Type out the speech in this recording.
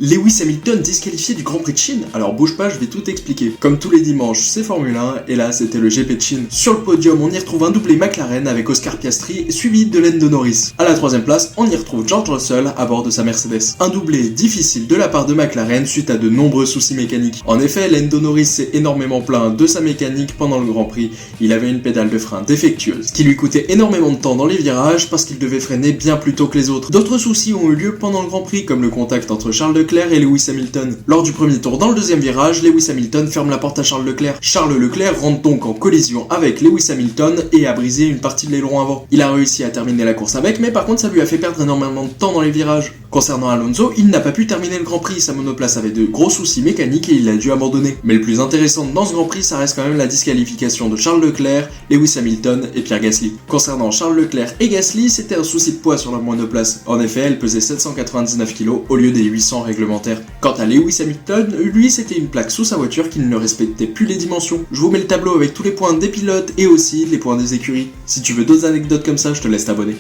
Lewis Hamilton disqualifié du Grand Prix de Chine? Alors bouge pas, je vais tout expliquer. Comme tous les dimanches, c'est Formule 1, et là c'était le GP de Chine. Sur le podium, on y retrouve un doublé McLaren avec Oscar Piastri, suivi de Lando Norris. À la troisième place, on y retrouve George Russell à bord de sa Mercedes. Un doublé difficile de la part de McLaren suite à de nombreux soucis mécaniques. En effet, Lando Norris s'est énormément plaint de sa mécanique pendant le Grand Prix. Il avait une pédale de frein défectueuse, qui lui coûtait énormément de temps dans les virages parce qu'il devait freiner bien plus tôt que les autres. D'autres soucis ont eu lieu pendant le Grand Prix, comme le contact entre Charles Leclerc et Lewis Hamilton. Lors du premier tour dans le deuxième virage, Lewis Hamilton ferme la porte à Charles Leclerc. Charles Leclerc rentre donc en collision avec Lewis Hamilton et a brisé une partie de l'aileron avant. Il a réussi à terminer la course avec, mais par contre ça lui a fait perdre énormément de temps dans les virages. Concernant Alonso, il n'a pas pu terminer le Grand Prix, sa monoplace avait de gros soucis mécaniques et il a dû abandonner. Mais le plus intéressant dans ce Grand Prix, ça reste quand même la disqualification de Charles Leclerc, Lewis Hamilton et Pierre Gasly. Concernant Charles Leclerc et Gasly, c'était un souci de poids sur la monoplace. En effet, elle pesait 799 kg au lieu des 800 réglementaires. Quant à Lewis Hamilton, lui c'était une plaque sous sa voiture qui ne respectait plus les dimensions. Je vous mets le tableau avec tous les points des pilotes et aussi les points des écuries. Si tu veux d'autres anecdotes comme ça, je te laisse t'abonner.